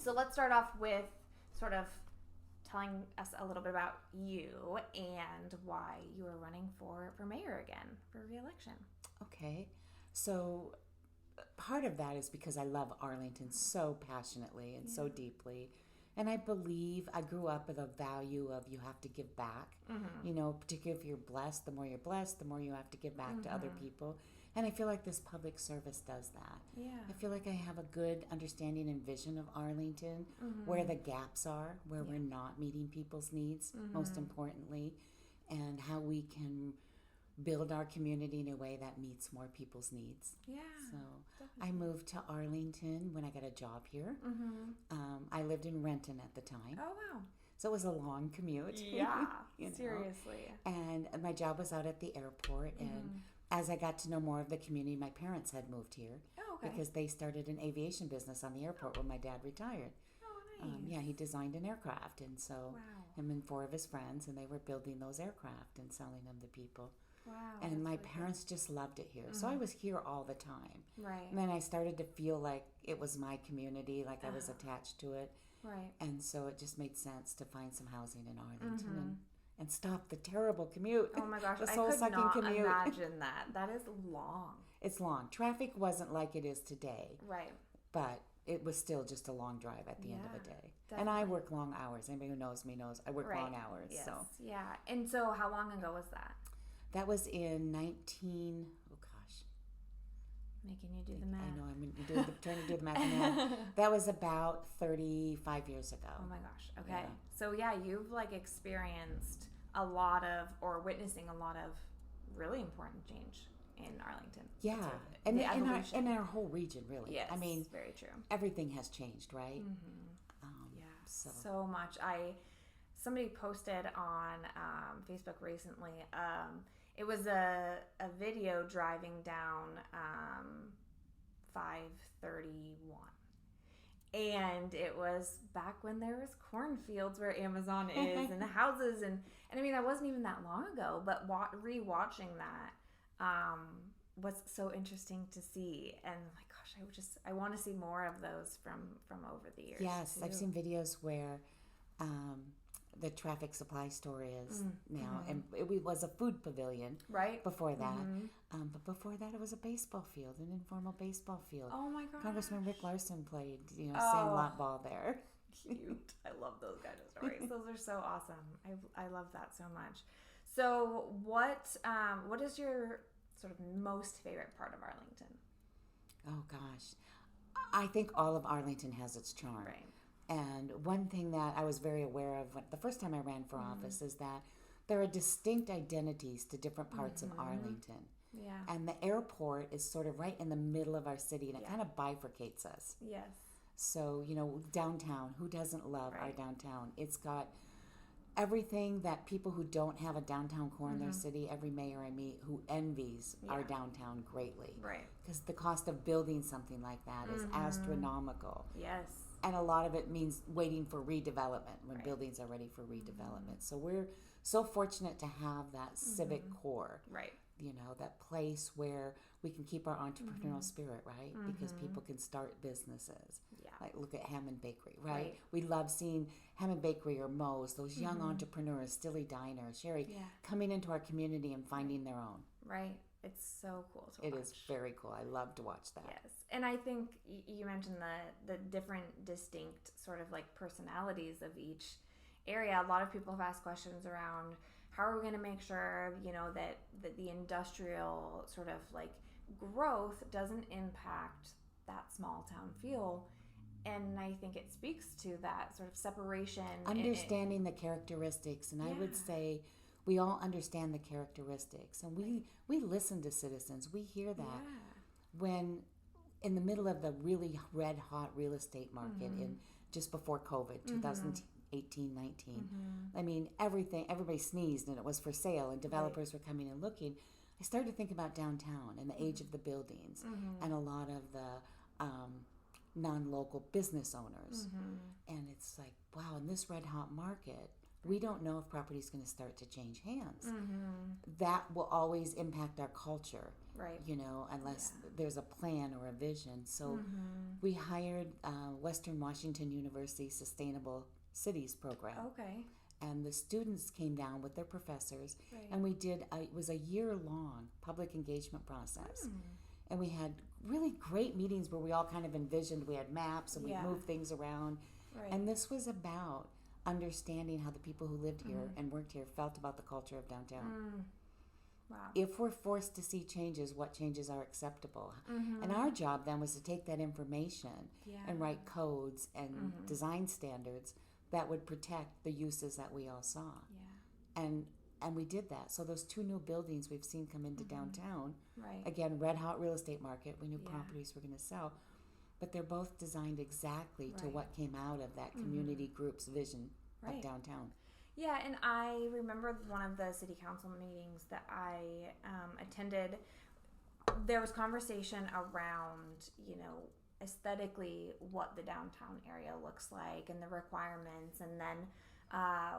So let's start off with sort of telling us a little bit about you and why you are running for mayor again, for re-election. Okay. So part of that is because I love Arlington so passionately and so deeply. And I believe I grew up with a value of you have to give back. You know, particularly if you're blessed, the more you're blessed, the more you have to give back to other people. And I feel like this public service does that. Yeah. I feel like I have a good understanding and vision of Arlington, where the gaps are, where we're not meeting people's needs, most importantly, and how we can build our community in a way that meets more people's needs. Yeah. So I moved to Arlington when I got a job here. I lived in Renton at the time. Oh, wow. So it was a long commute. Yeah, you know? seriously. And my job was out at the airport. And as I got to know more of the community, my parents had moved here Oh, okay. because they started an aviation business on the airport when my dad retired. Oh, nice. Yeah, he designed an aircraft. And so Wow. him and 4 of his friends, and they were building those aircraft and selling them to people. Wow. And that's my really parents just loved it here. So I was here all the time. cool. Right. And then I started to feel like it was my community, like I was attached to it. Right. And so it just made sense to find some housing in Arlington and stop the terrible commute. Oh my gosh, the I could soul-sucking not commute. imagine that. That is long. It's long. Traffic wasn't like it is today, Right. but it was still just a long drive at the end of the Yeah, day. And I definitely. work long hours. Anybody who knows me knows I work Right. long hours. Yes. So Yeah. And so how long ago was that? that was in Making you do the math. I know, I'm trying to do the math now. That was about 35 years ago. Oh my gosh. Okay. Yeah. So yeah, you've like experienced a lot of, or witnessing a lot of really important change in Arlington. Yeah, Sort of and the in evolution. our whole region, really. Yes. I mean, very true. everything has changed, right? Yeah. So. So much. Somebody posted on Facebook recently. It was a video driving down 531. And it was back when there was cornfields where Amazon is and the houses. And I mean, that wasn't even that long ago. But rewatching that was so interesting to see. And like, gosh, I want to see more of those from over the years. Yes, too. I've seen videos where the traffic supply store is now, and it was a food pavilion Right. before that. But before that, it was a baseball field, an informal baseball field. Oh my gosh. Congressman Rick Larson played, Oh. sandlot ball there. Cute. I love those kind of stories. Those are so awesome. I love that so much. So what is your sort of most favorite part of Arlington? Oh gosh, I think all of Arlington has its charm. Right. And one thing that I was very aware of the first time I ran for office is that there are distinct identities to different parts of Arlington. Yeah. And the airport is sort of right in the middle of our city, and it kind of bifurcates us. Yes. So, downtown, who doesn't love our Right. downtown? It's got everything that people who don't have a downtown core in their city, every mayor I meet who envies our downtown greatly. Right. Because the cost of building something like that is astronomical. Yes. And a lot of it means waiting for redevelopment when buildings are ready for redevelopment. So we're so fortunate to have that civic core, Right. that place where we can keep our entrepreneurial spirit, right? Because people can start businesses. Yeah. Like look at Hammond Bakery, right? Right. We love seeing Hammond Bakery or Moe's, those young entrepreneurs, Stilly Diner, Sherry, Yeah. coming into our community and finding their own. Right. It's so cool to It watch. is very cool. I love to watch that. Yes. And I think you mentioned the different distinct sort of like personalities of each area. A lot of people have asked questions around how are we going to make sure, that the industrial sort of like growth doesn't impact that small town feel. And I think it speaks to that sort of separation. Understanding the characteristics. And I would say we all understand the characteristics. And we listen to citizens. We hear that when in the middle of the really red hot real estate market in just before COVID, 2018, 19. I mean, everybody sneezed and it was for sale and developers were coming and looking. I started to think about downtown and the age of the buildings and a lot of the non-local business owners. And it's like, wow, in this red hot market, we don't know if property is going to start to change hands. That will always impact our culture Right. Unless there's a plan or a vision. So we hired Western Washington University Sustainable Cities program. Okay. And the students came down with their professors, Right. and we did, it was a year-long public engagement process. And we had really great meetings where we all kind of envisioned, we had maps and we moved things around. Right. And this was about understanding how the people who lived here and worked here felt about the culture of downtown. Wow. If we're forced to see changes, what changes are acceptable? And our job then was to take that information and write codes and design standards that would protect the uses that we all saw. Yeah. And we did that. So those 2 new buildings we've seen come into downtown, Right. again, red hot real estate market, we knew properties were going to sell, but they're both designed exactly to what came out of that community group's vision of downtown. Yeah, and I remember one of the city council meetings that I attended. There was conversation around, aesthetically what the downtown area looks like and the requirements, and then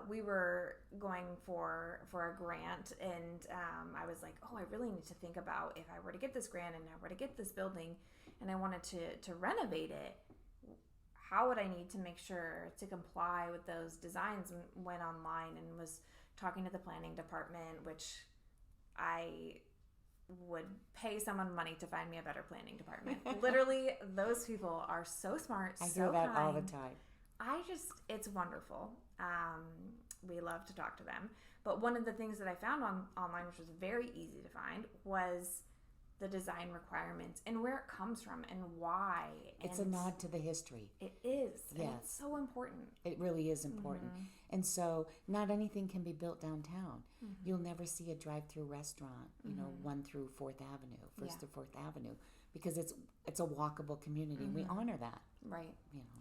we were going for a grant, and I was like, I really need to think about, if I were to get this grant and I were to get this building and I wanted to renovate it, how would I need to make sure to comply with those designs? And went online and was talking to the planning department, which I would pay someone money to find me a better planning department. Literally, those people are so smart, I so hear that kind. all the time. It's wonderful. We love to talk to them. But one of the things that I found online, which was very easy to find, was the design requirements and where it comes from and why. It's a nod to the history. It is. Yes. And it's so important. It really is important. And so not anything can be built downtown. You'll never see a drive-through restaurant, 1 through 4th Avenue, 1st to 4th Avenue, because it's a walkable community. We honor that. Right.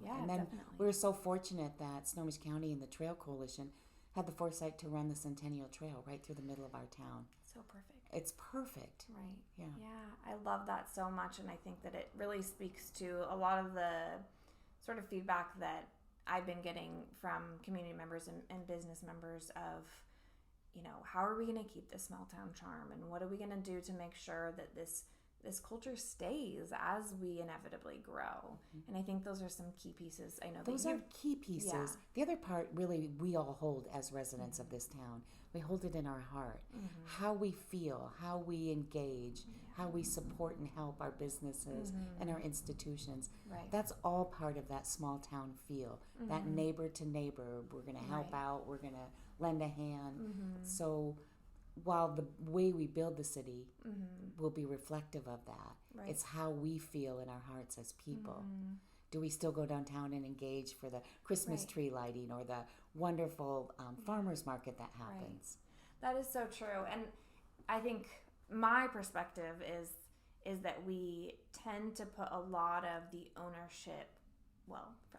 Yeah, and then definitely. we were so fortunate that Snohomish County and the Trail Coalition had the foresight to run the Centennial Trail right through the middle of our town. So perfect. It's perfect. Right. Yeah. Yeah, I love that so much, and I think that it really speaks to a lot of the sort of feedback that I've been getting from community members and business members of, how are we going to keep this small town charm, and what are we going to do to make sure that this culture stays as we inevitably grow. And I think those are some key pieces. I know those are key pieces. Yeah. The other part, really, we all hold as residents of this town. We hold it in our heart. How we feel, how we engage, how we support and help our businesses and our institutions. Right. That's all part of that small town feel. That neighbor to neighbor, we're going to help out, we're going to lend a hand. So while the way we build the city will be reflective of that, it's how we feel in our hearts as people. Do we still go downtown and engage for the Christmas tree lighting or the wonderful farmers market that happens? Right. That is so true. And I think my perspective is that we tend to put a lot of the ownership,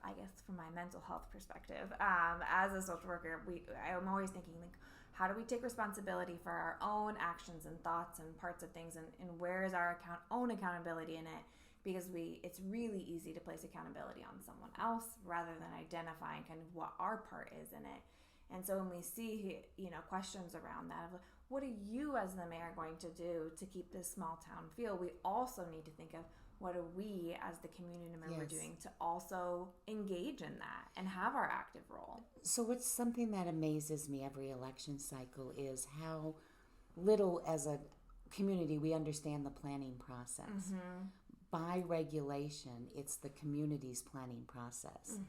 I guess from my mental health perspective, as a social worker, I'm always thinking, like, how do we take responsibility for our own actions and thoughts and parts of things, and where is our own accountability in it? Because it's really easy to place accountability on someone else rather than identifying kind of what our part is in it. And so when we see, questions around that, of what are you as the mayor going to do to keep this small town feel, we also need to think of what are we as the community member doing to also engage in that and have our active role. So what's something that amazes me every election cycle is how little as a community we understand the planning process. By regulation, it's the community's planning process.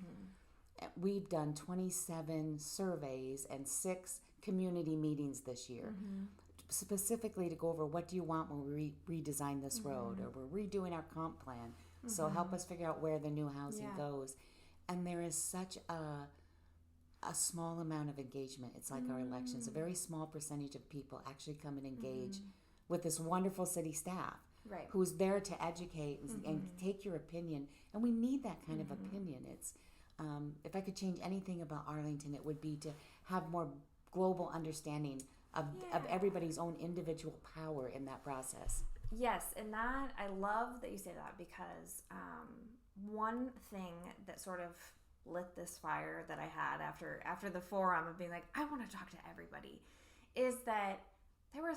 We've done 27 surveys and 6 community meetings this year, specifically to go over what do you want when we redesign this road, or we're redoing our comp plan. So help us figure out where the new housing goes. And there is such a small amount of engagement. It's like our elections. A very small percentage of people actually come and engage with this wonderful city staff. Right. Who's there to educate and take your opinion. And we need that kind of opinion. It's if I could change anything about Arlington, it would be to have more global understanding of everybody's own individual power in that process. Yes, and that, I love that you say that, because one thing that sort of lit this fire that I had after the forum of being like, I want to talk to everybody, is that there were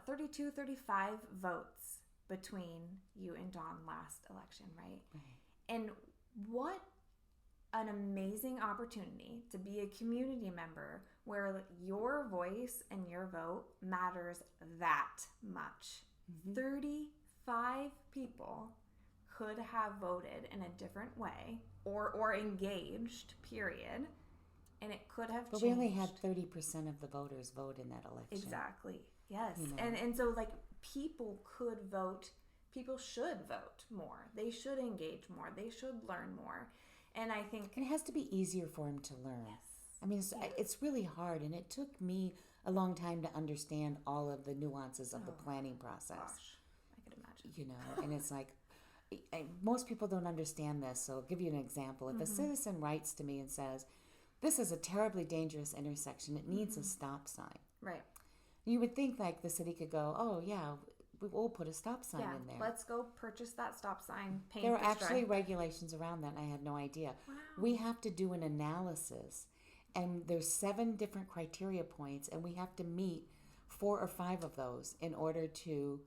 35 votes between you and Dawn last election, right? And what an amazing opportunity to be a community member where your voice and your vote matters that much. 35 people could have voted in a different way or engaged, period. And it could have but changed. we only had 30% of the voters vote in that election. Exactly. Yes. You know? And so, like, people could vote. People should vote more. They should engage more. They should learn more. And I think... And it has to be easier for them to learn. Yes. I mean, it's really hard. And it took me a long time to understand all of the nuances of the planning process. Gosh, I could imagine. You know, and it's like... most people don't understand this. So I'll give you an example. If a citizen writes to me and says, this is a terribly dangerous intersection, it needs a stop sign. Right. You would think like the city could go, oh yeah, we'll put a stop sign in there. Let's go purchase that stop sign. Paint there are the actually stripe. regulations around that, and I had no idea. Wow. We have to do an analysis, and there's 7 different criteria points, and we have to meet 4 or 5 of those in order to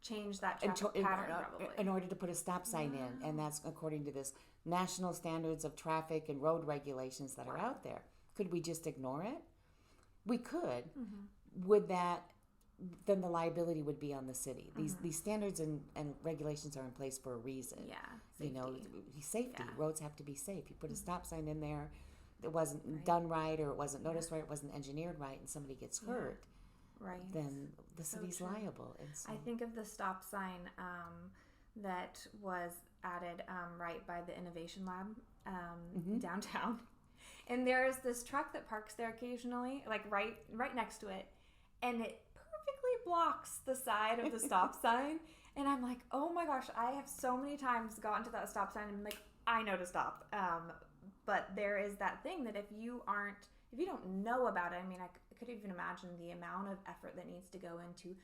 change that traffic pattern, probably. In order to put a stop sign in, and that's according to this national standards of traffic and road regulations that are out there. Could we just ignore it? We could. Would that, then the liability would be on the city. These standards and regulations are in place for a reason. Yeah, safety. You know, safety. Yeah. Roads have to be safe. You put a stop sign in there, it wasn't done right, or it wasn't noticed right, it wasn't engineered right, and somebody gets hurt. Right. Then the city's liable. And so, I think of the stop sign that was added right by the Innovation Lab downtown. And there's this truck that parks there occasionally, like right next to it. And it perfectly blocks the side of the stop sign. And I'm like, oh my gosh, I have so many times gotten to that stop sign and been like, I know to stop. But there is that thing that if you don't know about it, I mean, I could even imagine the amount of effort that needs to go into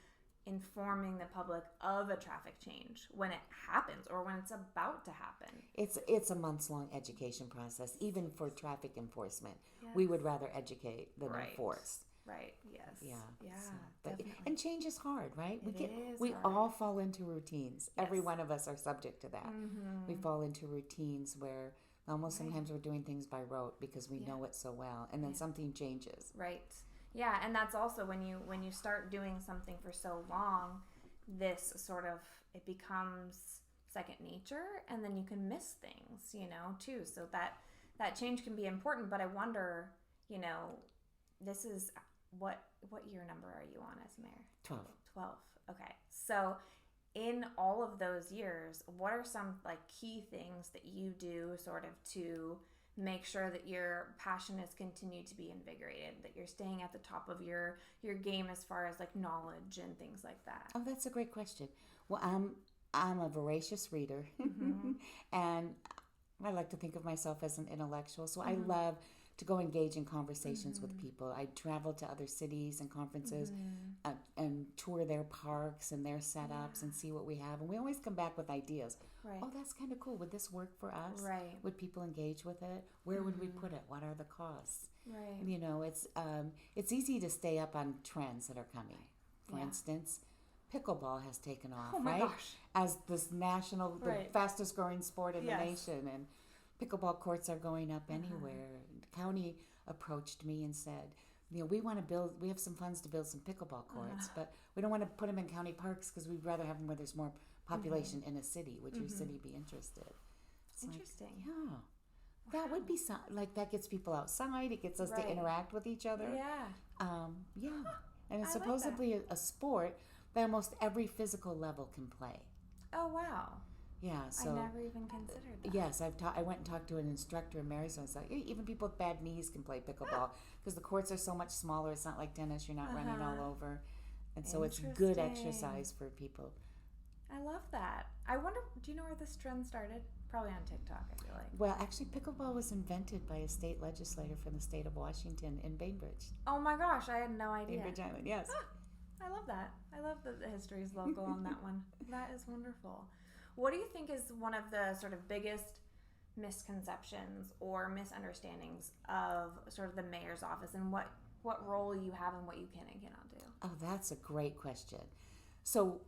informing the public of a traffic change when it happens or when it's about to happen. It's a months-long education process, even for traffic enforcement. Yes. We would rather educate than enforce. Right. Yes. Yeah. So, but and change is hard, right? We hard. all fall into routines. Yes. Every one of us are subject to that. We fall into routines where almost sometimes we're doing things by rote because we know it so well, and then something changes. Right. Yeah, and that's also when you start doing something for so long, this sort of, it becomes second nature, and then you can miss things, too. So that change can be important, but I wonder, this is what year number are you on as mayor? 12. Okay. So in all of those years, what are some like key things that you do sort of to make sure that your passion has continued to be invigorated, that you're staying at the top of your game as far as like knowledge and things like that? Oh, that's a great question. Well, I'm a voracious reader, and I like to think of myself as an intellectual. So I love to go engage in conversations with people. I travel to other cities and conferences and tour their parks and their setups and see what we have. And we always come back with ideas. Right. Oh, that's kind of cool. Would this work for us? Right. Would people engage with it? Where would we put it? What are the costs? Right. It's easy to stay up on trends that are coming. For instance, pickleball has taken off, oh my right? Gosh. As this national, the fastest growing sport in the nation. And pickleball courts are going up anywhere. The county approached me and said, we want to build, we have some funds to build some pickleball courts, but we don't want to put them in county parks because we'd rather have them where there's more population in a city. Would your city be interested? It's interesting. Like, that would be like, that gets people outside. It gets us to interact with each other. And it's supposedly a sport that almost every physical level can play. Oh, wow. Yeah, so I never even considered that. Yes, I went and talked to an instructor in Marysville. It's like even people with bad knees can play pickleball because the courts are so much smaller. It's not like tennis; you're not running all over, and so it's good exercise for people. I love that. I wonder, do you know where this trend started? Probably on TikTok, I feel like. Well, actually, pickleball was invented by a state legislator from the state of Washington in Bainbridge. Oh my gosh, I had no idea. Bainbridge Island, yes. I love that. I love that the history is local on that one. That is wonderful. What do you think is one of the sort of biggest misconceptions or misunderstandings of sort of the mayor's office, and what role you have and what you can and cannot do? Oh, that's a great question. So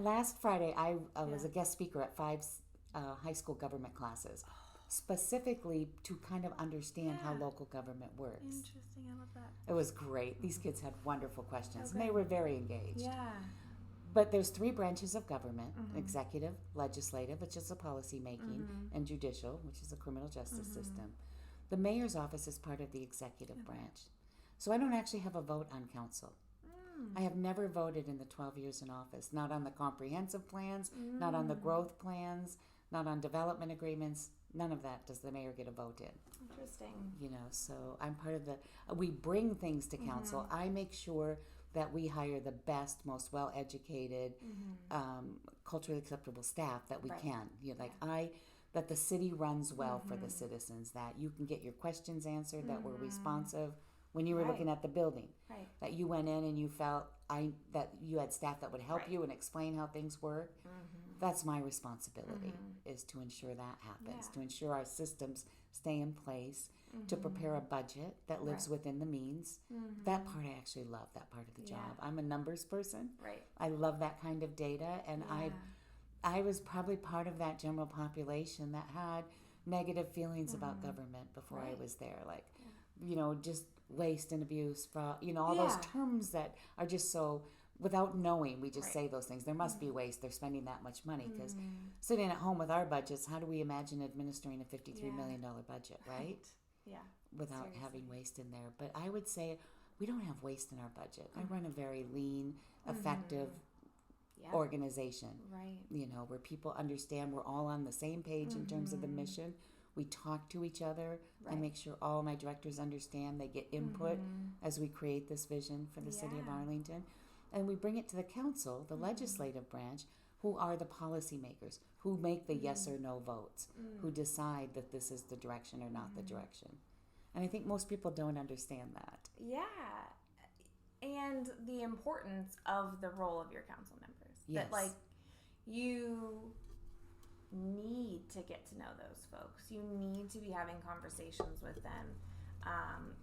Last Friday, I was a guest speaker at 5 high school government classes, specifically to kind of understand how local government works. Interesting, I love that. It was great. These kids had wonderful questions, and they were very engaged. Yeah. But there's 3 branches of government: executive, legislative, which is the policy making, and judicial, which is the criminal justice system. The mayor's office is part of the executive branch. So I don't actually have a vote on council. I have never voted in the 12 years in office, not on the comprehensive plans, not on the growth plans, not on development agreements. None of that does the mayor get a vote in. Interesting. You know, so I'm part of we bring things to council. I make sure that we hire the best, most well-educated, culturally acceptable staff that we can. You know, that the city runs well for the citizens, that you can get your questions answered, that we're responsive. When you were looking at the building, that you went in and you felt that you had staff that would help you and explain how things work. That's my responsibility, is to ensure that happens, to ensure our systems stay in place, to prepare a budget that lives within the means. That part, I actually love that part of the job. I'm a numbers person. I love that kind of data, and I was probably part of that general population that had negative feelings about government before I was there. Like, you know, just waste and abuse, fraud, you know, all those terms that are just so, without knowing, we just say those things. There must be waste. They're spending that much money, because sitting at home with our budgets, how do we imagine administering a $53 million budget, right? Without having waste in there. But I would say we don't have waste in our budget. I run a very lean, effective organization, you know, where people understand we're all on the same page in terms of the mission. We talk to each other. I make sure all my directors understand. They get input as we create this vision for the city of Arlington. And we bring it to the council, the legislative branch, who are the policymakers, who make the yes or no votes, who decide that this is the direction or not the direction. And I think most people don't understand that. Yeah. And the importance of the role of your council members. That, like, you need to get to know those folks. You need to be having conversations with them.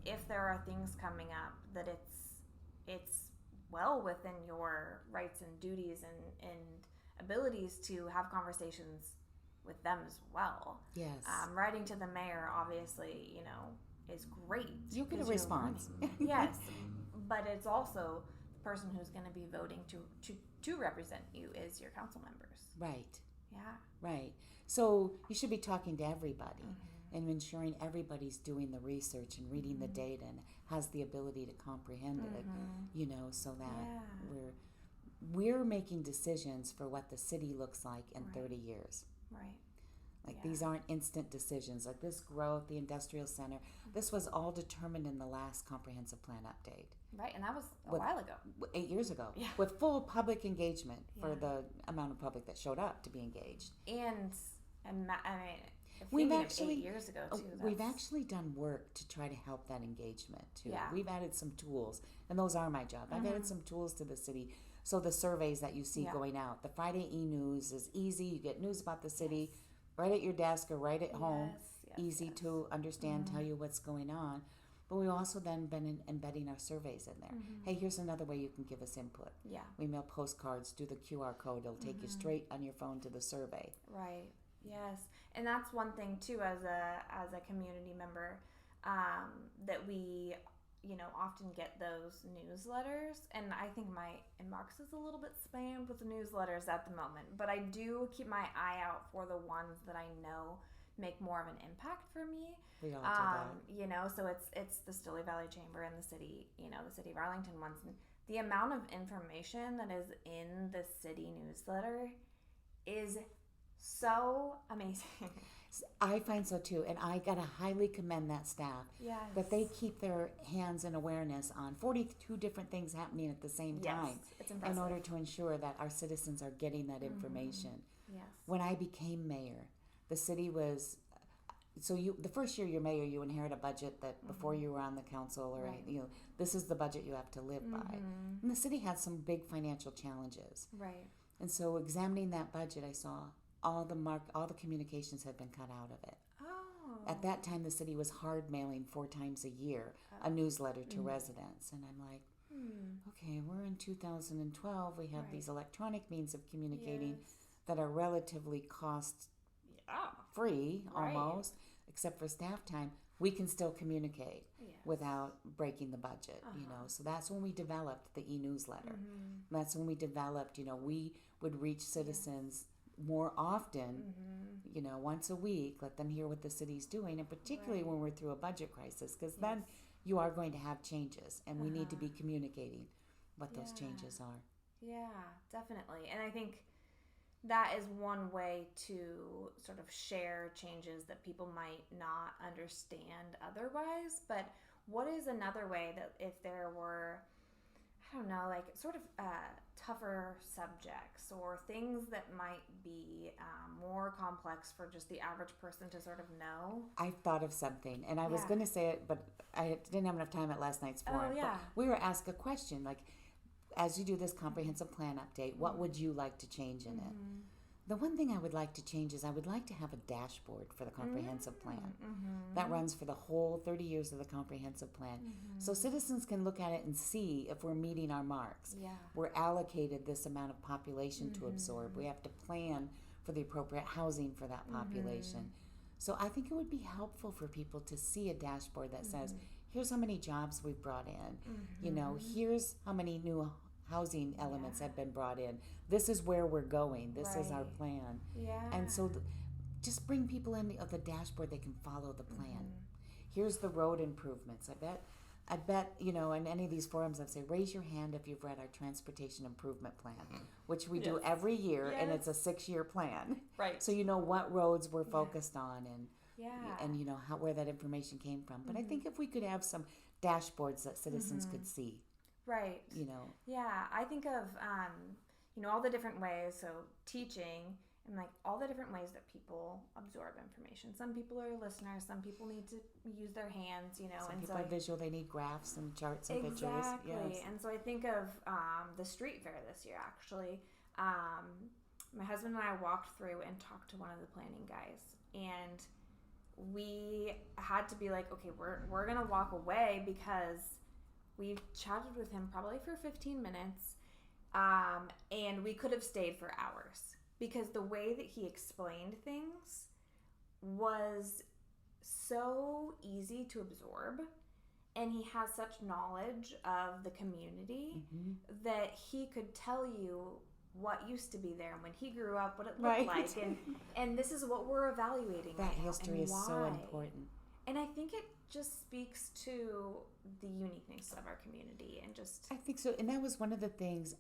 If there are things coming up that it's well within your rights and duties and abilities to have conversations with them as well. Writing to the mayor, obviously, you know, is great. You get a response. Yes, but it's also the person who's going to be voting to represent you is your council members. Right. Yeah. Right. So you should be talking to everybody and ensuring everybody's doing the research and reading the data and has the ability to comprehend it, you know, so that we're making decisions for what the city looks like in 30 years. Like, these aren't instant decisions. Like, this growth, the industrial center, this was all determined in the last comprehensive plan update. And that was a while ago. 8 years ago. With full public engagement for the amount of public that showed up to be engaged. And I mean, we've actually 8 years ago too. We've actually done work to try to help that engagement too. We've added some tools, and those are my job. I've added some tools to the city. So the surveys that you see going out, the Friday e-news is easy. You get news about the city right at your desk or right at home. Easy to understand, tell you what's going on. But we've also then been embedding our surveys in there. Hey, here's another way you can give us input. We mail postcards, do the QR code. It'll take you straight on your phone to the survey. Yes. And that's one thing too, as a community member, that we, you know, often get those newsletters, and I think my inbox is a little bit spammed with newsletters at the moment, but I do keep my eye out for the ones that I know make more of an impact for me. We all do that. You know, so it's the Stilly Valley Chamber and the city, you know, the city of Arlington ones. And the amount of information that is in the city newsletter is so amazing. I find so too, and I gotta highly commend that staff. That they keep their hands and awareness on 42 different things happening at the same time, it's impressive, in order to ensure that our citizens are getting that information. When I became mayor, the city was the first year you're mayor, you inherit a budget that before you were on the council or you know, this is the budget you have to live by, and the city had some big financial challenges. And so examining that budget, I saw all the communications had been cut out of it. At that time, the city was hard mailing 4 times a year a newsletter to residents, and I'm like, okay, we're in 2012. We have these electronic means of communicating Yes. that are relatively cost free almost, except for staff time. We can still communicate without breaking the budget, you know. So that's when we developed the e-newsletter. That's when we developed, you know, we would reach citizens more often, you know, once a week, let them hear what the city's doing, and particularly when we're through a budget crisis, because then you are going to have changes, and we need to be communicating what those changes are. Yeah, definitely. And I think that is one way to sort of share changes that people might not understand otherwise. But what is another way that if there were, I don't know, like sort of tougher subjects or things that might be more complex for just the average person to sort of know? I thought of something, and I was going to say it, but I didn't have enough time at last night's forum. Oh, yeah. But we were asked a question, like, as you do this comprehensive plan update, what would you like to change in it? The one thing I would like to change is I would like to have a dashboard for the comprehensive plan that runs for the whole 30 years of the comprehensive plan. So citizens can look at it and see if we're meeting our marks. We're allocated this amount of population to absorb. We have to plan for the appropriate housing for that population. So I think it would be helpful for people to see a dashboard that says, here's how many jobs we've brought in. You know, here's how many new housing elements have been brought in. This is where we're going. This is our plan. And so just bring people in the dashboard. They can follow the plan. Here's the road improvements. I bet, you know, in any of these forums, I'd say, raise your hand if you've read our transportation improvement plan, which we do every year, and it's a 6-year plan. So you know what roads we're focused on and you know where that information came from. But I think if we could have some dashboards that citizens could see. You know. Yeah, I think of, you know, all the different ways, so teaching, and like all the different ways that people absorb information. Some people are listeners, some people need to use their hands, you know. Some and people are visual, they need graphs and charts and pictures. Exactly, and so I think of the street fair this year, actually. My husband and I walked through and talked to one of the planning guys, and we had to be like, okay, we're going to walk away because we chatted with him probably for 15 minutes, and we could have stayed for hours because the way that he explained things was so easy to absorb, and he has such knowledge of the community that he could tell you what used to be there and when he grew up, what it looked like, and this is what we're evaluating. That history is so important. And I think it just speaks to the uniqueness of our community and just... I think so. And that was one of the things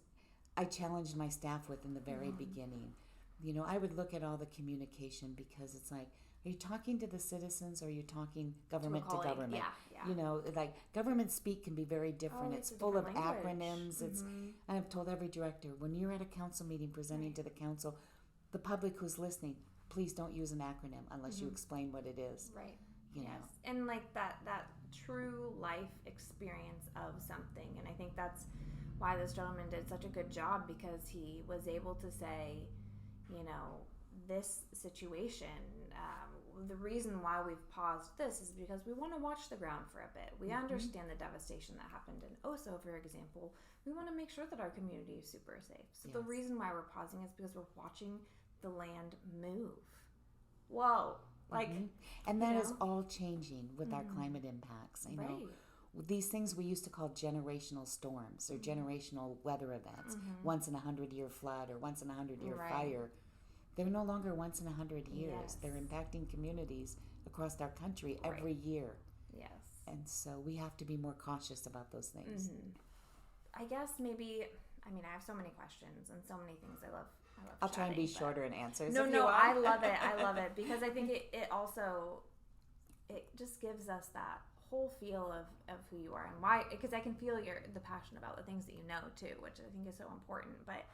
I challenged my staff with in the very beginning. You know, I would look at all the communication because it's like, are you talking to the citizens or are you talking government to government? You know, like government speak can be very different. It's full of acronyms. I've told every director, when you're at a council meeting presenting to the council, the public who's listening, please don't use an acronym unless you explain what it is. You know. And like that true life experience of something. And I think that's why this gentleman did such a good job, because he was able to say, you know, this situation, the reason why we've paused this is because we want to watch the ground for a bit. We understand the devastation that happened in Oso, for example. We want to make sure that our community is super safe. So the reason why we're pausing is because we're watching the land move. Whoa. Like, and that is all changing with our climate impacts. You know, these things we used to call generational storms or generational weather events, once in 100-year flood or once in 100-year fire. They're no longer once in 100 years. They're impacting communities across our country every year. And so we have to be more cautious about those things. I guess maybe, I mean, I have so many questions and so many things I love. I'll try and be shorter in answers. No, I love it. I love it because I think it also, it just gives us that whole feel of who you are and why, because I can feel the passion about the things that you know too, which I think is so important. But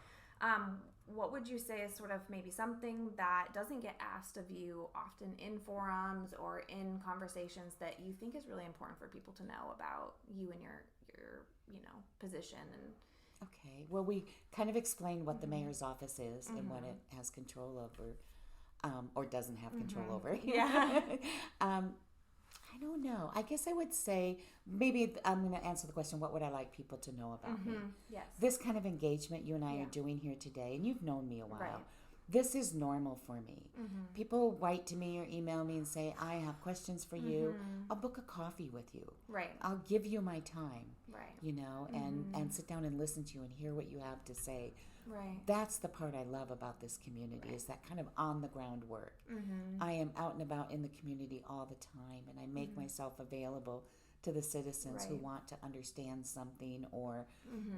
what would you say is sort of maybe something that doesn't get asked of you often in forums or in conversations that you think is really important for people to know about you and your you know, position? And okay, well, we kind of explained what the mayor's office is and what it has control over, or doesn't have control over. I don't know. I guess I would say maybe I'm going to answer the question, what would I like people to know about me? Yes. This kind of engagement you and I are doing here today, and you've known me a while. Right. This is normal for me. People write to me or email me and say, I have questions for you. I'll book a coffee with you. Right. I'll give you my time. Right. You know, and sit down and listen to you and hear what you have to say. Right. That's the part I love about this community, is that kind of on the ground work. I am out and about in the community all the time, and I make myself available to the citizens who want to understand something or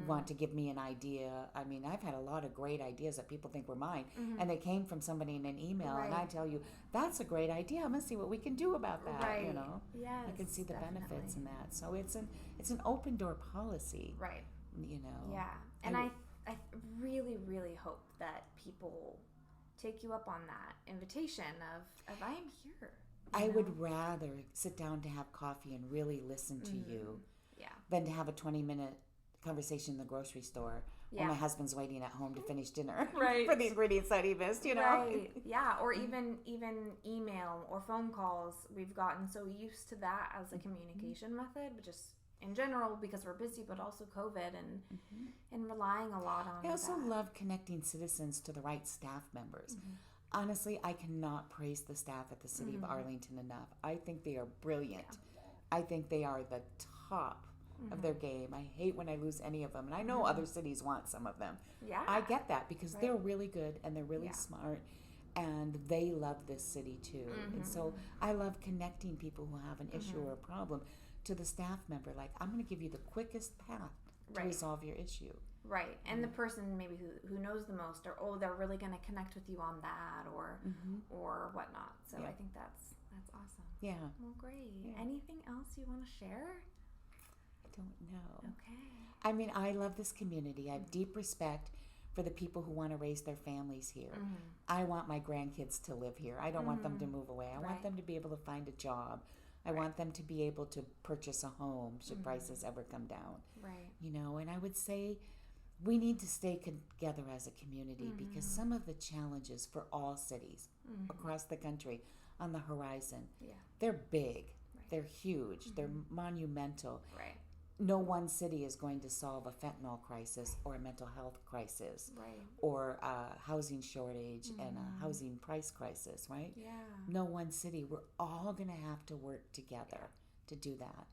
want to give me an idea. I mean, I've had a lot of great ideas that people think were mine, and they came from somebody in an email, and I tell you, that's a great idea. I'm going to see what we can do about that, you know? Yes, I can see the benefits in that. So it's an open door policy. Right. You know? Yeah. And I really, really hope that people take you up on that invitation of I am here. I would rather sit down to have coffee and really listen to you than to have a 20-minute conversation in the grocery store while my husband's waiting at home to finish dinner for the ingredients that he missed, you know? Right. Yeah. Or even email or phone calls. We've gotten so used to that as a communication method, but just in general, because we're busy, but also COVID and relying a lot on I also that. love connecting citizens to the right staff members. Honestly, I cannot praise the staff at the City of Arlington enough. I think they are brilliant. I think they are the top of their game. I hate when I lose any of them. And I know other cities want some of them. Yeah. I get that because they're really good and they're really smart. And they love this city too. And so I love connecting people who have an issue or a problem to the staff member. Like, I'm going to give you the quickest path to resolve your issue. Right. And the person maybe who knows the most, or they're really going to connect with you on that or whatnot. So I think that's awesome. Yeah. Well, great. Yeah. Anything else you want to share? I don't know. Okay. I mean, I love this community. I have deep respect for the people who want to raise their families here. I want my grandkids to live here. I don't want them to move away. I want them to be able to find a job. I want them to be able to purchase a home should prices ever come down. Right. You know, and I would say we need to stay together as a community because some of the challenges for all cities across the country on the horizon, they're big, they're huge, they're monumental. Right. No one city is going to solve a fentanyl crisis or a mental health crisis or a housing shortage and a housing price crisis, right? Yeah. No one city. We're all going to have to work together to do that.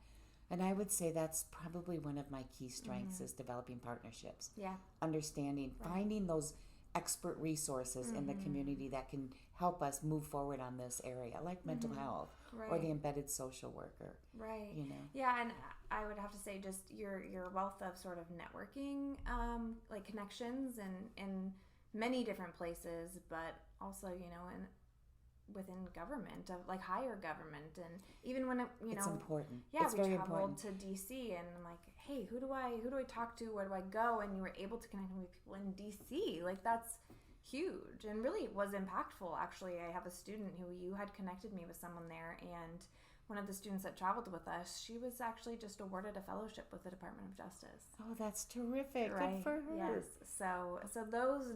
And I would say that's probably one of my key strengths is developing partnerships. Yeah. Understanding, finding those expert resources in the community that can help us move forward on this area, like mental health or the embedded social worker. Right. You know. Yeah, and I would have to say just your wealth of sort of networking, like connections in many different places, but also, you know, within government, of like higher government, and even when it's important. Yeah, it's we very traveled important. to DC, and I'm like, hey, who do I talk to? Where do I go? And you were able to connect with people in DC. Like, that's huge and really was impactful. Actually, I have a student who you had connected me with someone there, and one of the students that traveled with us, she was actually just awarded a fellowship with the Department of Justice. Oh, that's terrific. Right. Good for her. Yes. So those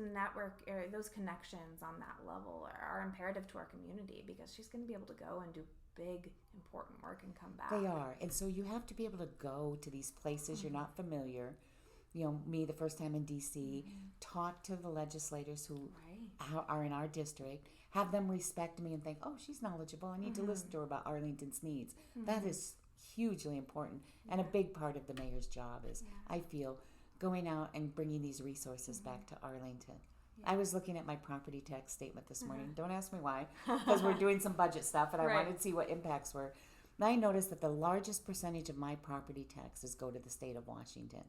those connections on that level are imperative to our community, because she's going to be able to go and do big, important work and come back. They are. And so you have to be able to go to these places you're not familiar. You know, me the first time in D.C., talk to the legislators who are in our district, have them respect me and think, oh, she's knowledgeable. I need to listen to her about Arlington's needs. That is hugely important. And a big part of the mayor's job is, I feel, going out and bringing these resources back to Arlington. I was looking at my property tax statement this morning. Don't ask me why, because we're doing some budget stuff and I wanted to see what impacts were. And I noticed that the largest percentage of my property taxes go to the state of Washington.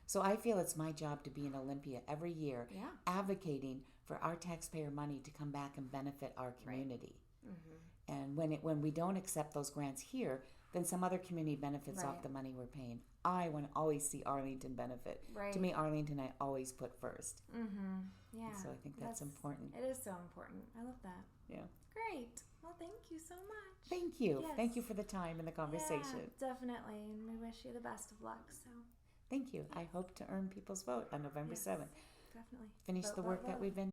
So I feel it's my job to be in Olympia every year advocating for our taxpayer money to come back and benefit our community. And when we don't accept those grants here, then some other community benefits off the money we're paying. I want to always see Arlington benefit. To me, Arlington, I always put first. Yeah. And so I think that's important. It is so important. I love that. Yeah. Great. Well, thank you so much. Thank you. Yes. Thank you for the time and the conversation. Yeah, definitely. And we wish you the best of luck. So. Thank you. I hope to earn people's vote on November 7th. Definitely. Finish the work that we've been